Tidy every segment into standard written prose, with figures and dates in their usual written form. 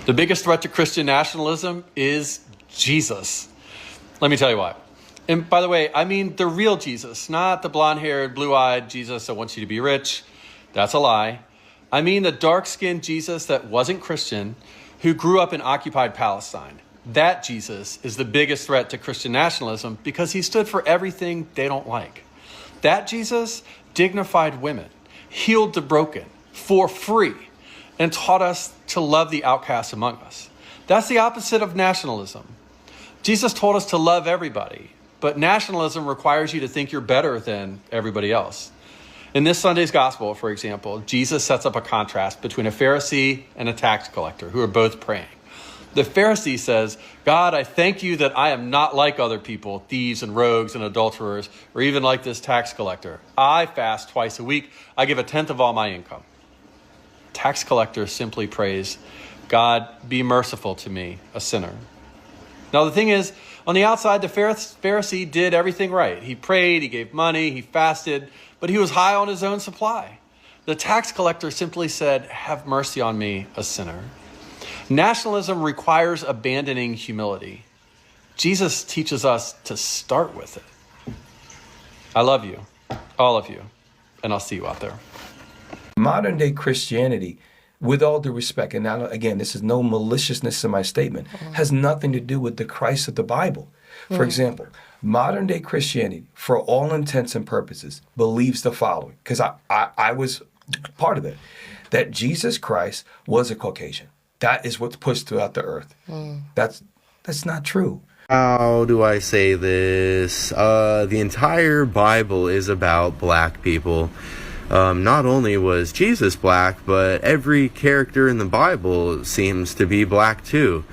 The biggest threat to Christian nationalism is Jesus. Let me tell you why. And by the way, I mean the real Jesus, not the blonde-haired, blue-eyed Jesus that wants you to be rich. That's a lie. I mean the dark-skinned Jesus that wasn't Christian, who grew up in occupied Palestine. That Jesus is the biggest threat to Christian nationalism because he stood for everything they don't like. That Jesus dignified women, healed the broken for free, and taught us to love the outcasts among us. That's the opposite of nationalism. Jesus told us to love everybody, but nationalism requires you to think you're better than everybody else. In this Sunday's gospel, for example, Jesus sets up a contrast between a Pharisee and a tax collector who are both praying. The Pharisee says, God, I thank you that I am not like other people, thieves and rogues and adulterers, or even like this tax collector. I fast twice a week. I give 1/10 of all my income. Tax collector simply prays, God, be merciful to me, a sinner. Now, the thing is, on the outside, the Pharisee did everything right. He prayed, he gave money, he fasted, but he was high on his own supply. The tax collector simply said, have mercy on me, a sinner. Nationalism requires abandoning humility. Jesus teaches us to start with it. I love you, all of you, and I'll see you out there. Modern day Christianity, with all due respect, and now again, this is no maliciousness in my statement, has nothing to do with the Christ of the Bible. For example, modern day Christianity, for all intents and purposes, believes the following, because I was part of it, that Jesus Christ was a Caucasian. That is what's pushed throughout the earth. That's not true. How do I say this? The entire Bible is about black people. Not only was Jesus black, but every character in the Bible seems to be black too.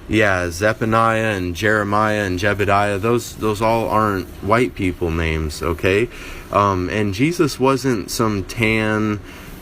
Yeah, Zephaniah and Jeremiah and Jebediah, those all aren't white people names, okay? And Jesus wasn't some tan,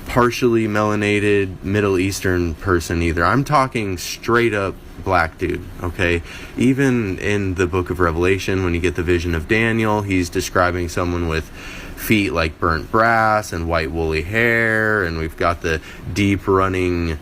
partially melanated Middle Eastern person either. I'm talking straight up black dude, okay? Even in the book of Revelation, when you get the vision of Daniel, he's describing someone with feet like burnt brass and white woolly hair, and we've got the deep running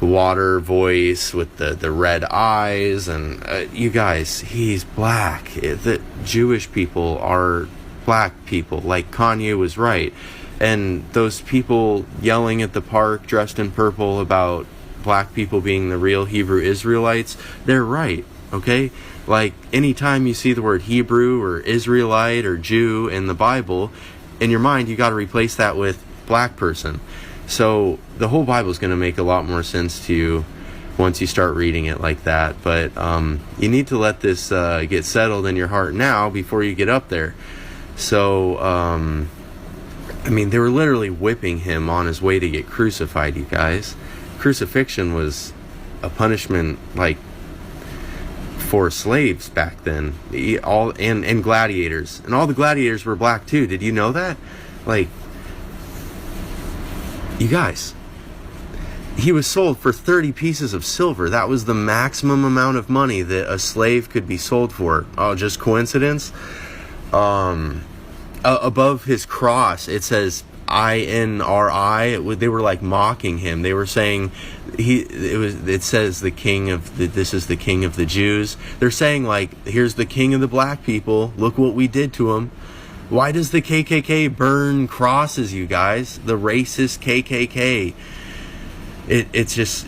water voice with the red eyes, and you guys, he's black. The Jewish people are black people, like Kanye was right. And those people yelling at the park dressed in purple about black people being the real Hebrew Israelites, they're right, okay? Like, anytime you see the word Hebrew or Israelite or Jew in the Bible, in your mind, you got to replace that with black person. So the whole Bible is going to make a lot more sense to you once you start reading it like that. But you need to let this get settled in your heart now before you get up there. So, I mean, they were literally whipping him on his way to get crucified, you guys. Crucifixion was a punishment, like, for slaves back then. And gladiators. And all the gladiators were black, too. Did you know that? Like, you guys, he was sold for 30 pieces of silver. That was the maximum amount of money that a slave could be sold for. Oh, just coincidence? Above his cross, it says INRI. They were like mocking him. They were saying it says this is the king of the Jews. They're saying, like, here's the king of the black people. Look what we did to him. Why does the KKK burn crosses, you guys? The racist KKK. It's just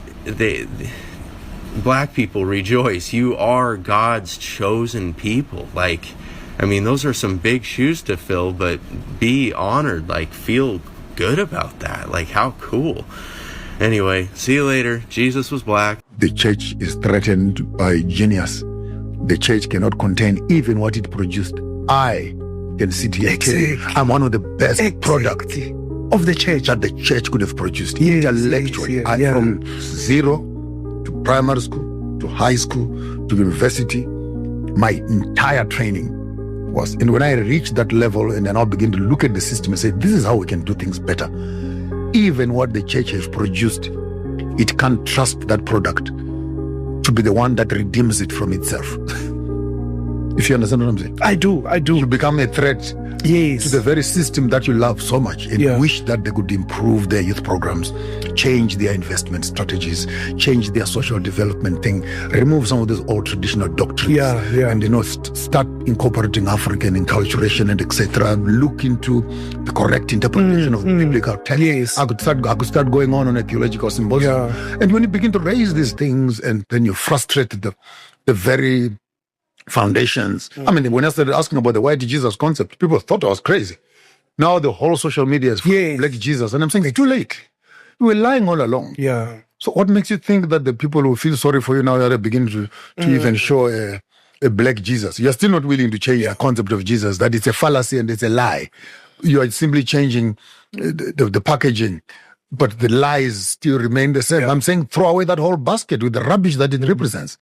black people rejoice. You are God's chosen people. Like, I mean, those are some big shoes to fill, but be honored, like, feel good about that. Like, how cool. Anyway, see you later. Jesus was black. The church is threatened by genius. The church cannot contain even what it produced. I can sit here and tell you, I'm one of the best products of the church that the church could have produced. Intellectually, from zero to primary school, to high school, to university, my entire training was, and when I reached that level and then I'll begin to look at the system and say, this is how we can do things better. Even what the church has produced, it can't trust that product to be the one that redeems it from itself. If you understand what I'm saying. I do. You become a threat Yes. to the very system that you love so much and Yeah. wish that they could improve their youth programs, change their investment strategies, change their social development thing, remove some of those old traditional doctrines, Yeah. and start incorporating African enculturation and etc. Look into the correct interpretation of biblical text. Yes. I could start going on a theological symposium. Yeah. And when you begin to raise these things, and then you frustrate the very foundations. I mean, when I started asking about the white Jesus concept, people thought I was crazy. Now the whole social media is Yes. black Jesus. And I'm saying, it's too late. We were lying all along. Yeah. So what makes you think that the people who feel sorry for you now are beginning to even show a black Jesus? You're still not willing to change the concept of Jesus, that it's a fallacy and it's a lie. You are simply changing the packaging, but the lies still remain the same. I'm saying throw away that whole basket with the rubbish that it represents.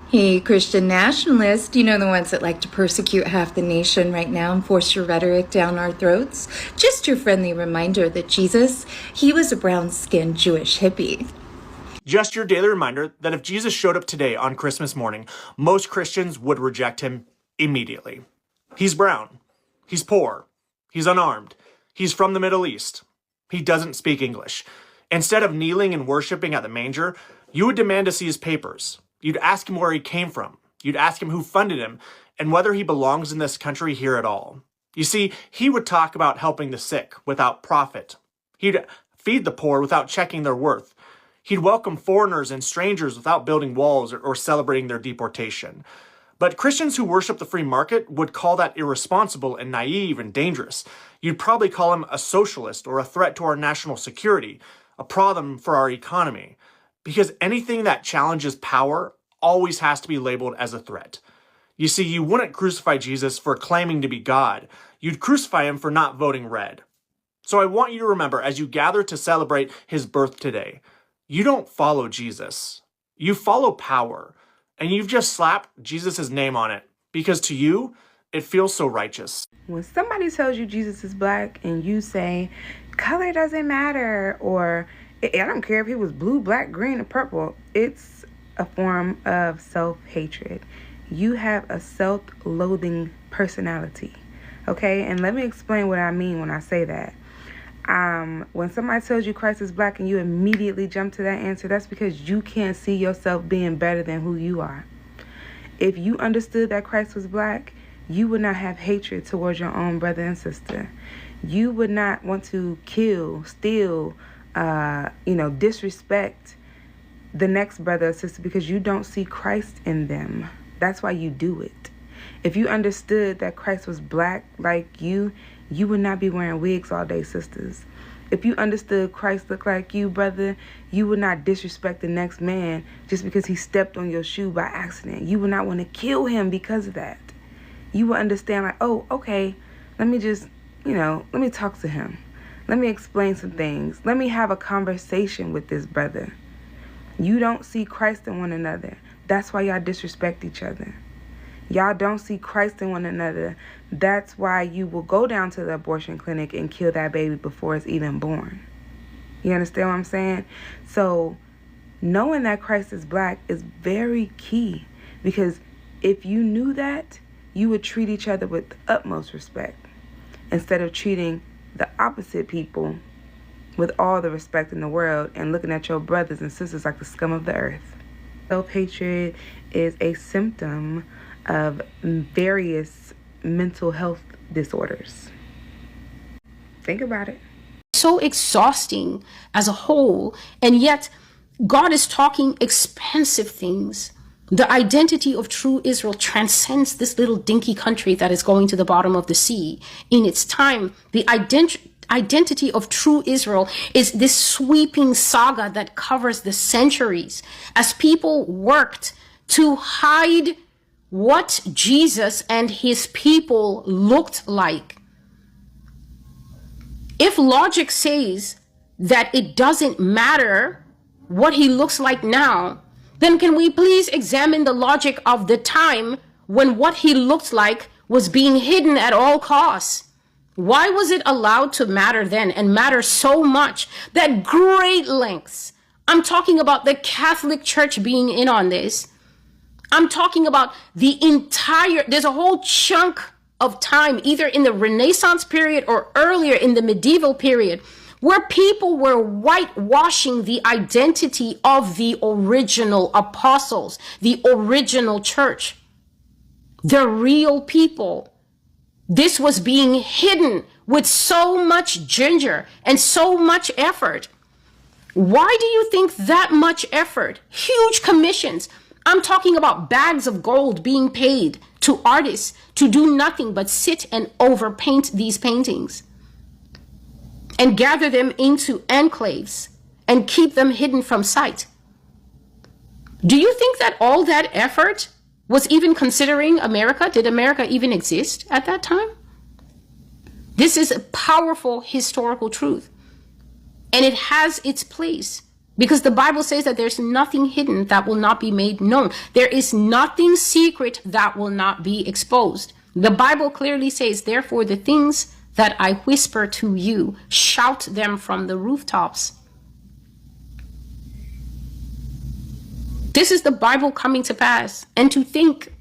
Hey, Christian nationalists, you know the ones that like to persecute half the nation right now and force your rhetoric down our throats? Just your friendly reminder that Jesus, he was a brown-skinned Jewish hippie. Just your daily reminder that if Jesus showed up today on Christmas morning, most Christians would reject him immediately. He's brown. He's poor. He's unarmed. He's from the Middle East. He doesn't speak English. Instead of kneeling and worshiping at the manger, you would demand to see his papers. You'd ask him where he came from. You'd ask him who funded him and whether he belongs in this country here at all. You see, he would talk about helping the sick without profit. He'd feed the poor without checking their worth. He'd welcome foreigners and strangers without building walls or celebrating their deportation. But Christians who worship the free market would call that irresponsible and naive and dangerous. You'd probably call him a socialist or a threat to our national security, a problem for our economy. Because anything that challenges power always has to be labeled as a threat. You see, you wouldn't crucify Jesus for claiming to be God. You'd crucify him for not voting red. So I want you to remember, as you gather to celebrate his birth today, you don't follow Jesus. You follow power. And you've just slapped Jesus' name on it. Because to you, it feels so righteous. When somebody tells you Jesus is black and you say, color doesn't matter, or I don't care if he was blue, black, green, or purple, it's a form of self-hatred. You have a self-loathing personality, okay? And let me explain what I mean when I say that. When somebody tells you Christ is black and you immediately jump to that answer, that's because you can't see yourself being better than who you are. If you understood that Christ was black, you would not have hatred towards your own brother and sister. You would not want to kill, steal, disrespect the next brother or sister because you don't see Christ in them. That's why you do it. If you understood that Christ was black like you would not be wearing wigs all day, sisters. If you understood Christ looked like you, brother, you would not disrespect the next man just because he stepped on your shoe by accident. You would not want to kill him because of that. You would understand like, oh, okay, let me talk to him. Let me explain some things. Let me have a conversation with this brother. You don't see Christ in one another. That's why y'all disrespect each other. Y'all don't see Christ in one another. That's why you will go down to the abortion clinic and kill that baby before it's even born. You understand what I'm saying? So knowing that Christ is black is very key, because if you knew that, you would treat each other with the utmost respect instead of treating the opposite people with all the respect in the world and looking at your brothers and sisters like the scum of the earth. Self-hatred is a symptom of various mental health disorders. Think about it. So exhausting as a whole, and yet God is talking expansive things. The identity of true Israel transcends this little dinky country that is going to the bottom of the sea. In its time, the identity of true Israel is this sweeping saga that covers the centuries as people worked to hide what Jesus and his people looked like. If logic says that it doesn't matter what he looks like now, then can we please examine the logic of the time when what he looked like was being hidden at all costs? Why was it allowed to matter then, and matter so much that great lengths, I'm talking about the Catholic Church being in on this, I'm talking about there's a whole chunk of time, either in the Renaissance period or earlier in the medieval period, where people were whitewashing the identity of the original apostles, the original church, the real people. This was being hidden with so much ginger and so much effort. Why do you think that much effort? Huge commissions. I'm talking about bags of gold being paid to artists to do nothing but sit and overpaint these paintings and gather them into enclaves and keep them hidden from sight. Do you think that all that effort was even considering America? Did America even exist at that time? This is a powerful historical truth, and it has its place. Because the Bible says that there's nothing hidden that will not be made known. There is nothing secret that will not be exposed. The Bible clearly says, therefore, the things that I whisper to you, shout them from the rooftops. This is the Bible coming to pass. And to think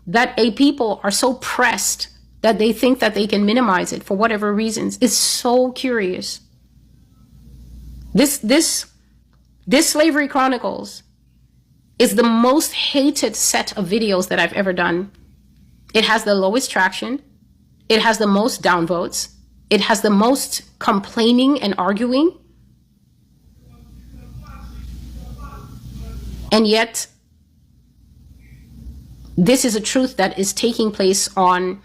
that a people are so pressed that they think that they can minimize it for whatever reasons is so curious. This Slavery Chronicles is the most hated set of videos that I've ever done. It has the lowest traction. It has the most downvotes. It has the most complaining and arguing. And yet, this is a truth that is taking place on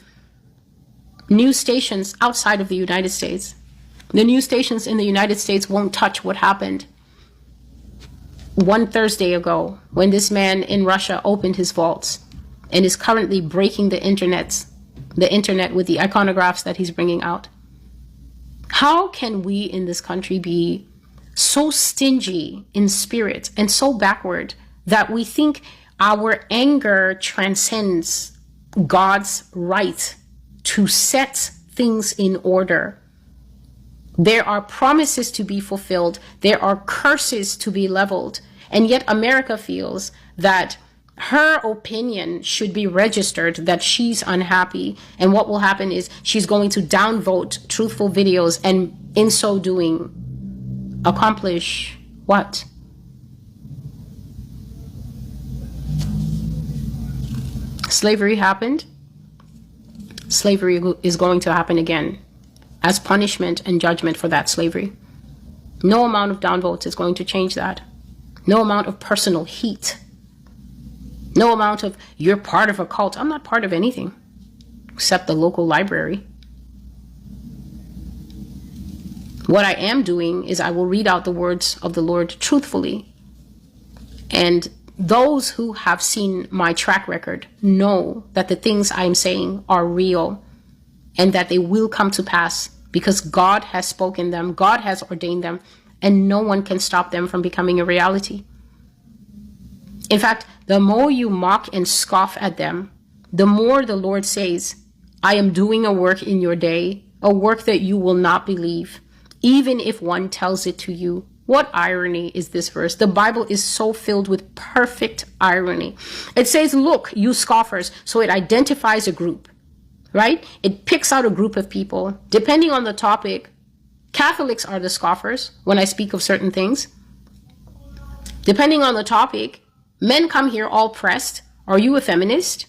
news stations outside of the United States. The news stations in the United States won't touch what happened one Thursday ago when this man in Russia opened his vaults and is currently breaking the internet with the iconographs that he's bringing out. How can we in this country be so stingy in spirit and so backward that we think our anger transcends God's right to set things in order? There are promises to be fulfilled. There are curses to be leveled. And yet America feels that her opinion should be registered, that she's unhappy. And what will happen is she's going to downvote truthful videos and in so doing accomplish what? Slavery happened. Slavery is going to happen again as punishment and judgment for that slavery. No amount of downvotes is going to change that. No amount of personal heat. No amount of, you're part of a cult. I'm not part of anything except the local library. What I am doing is I will read out the words of the Lord truthfully. And those who have seen my track record know that the things I am saying are real and that they will come to pass because God has spoken them, God has ordained them, and no one can stop them from becoming a reality. In fact, the more you mock and scoff at them, the more the Lord says, I am doing a work in your day, a work that you will not believe, even if one tells it to you. What irony is this verse? The Bible is so filled with perfect irony. It says, look, you scoffers. So it identifies a group, right? It picks out a group of people. Depending on the topic, Catholics are the scoffers when I speak of certain things. Depending on the topic, men come here all pressed. Are you a feminist?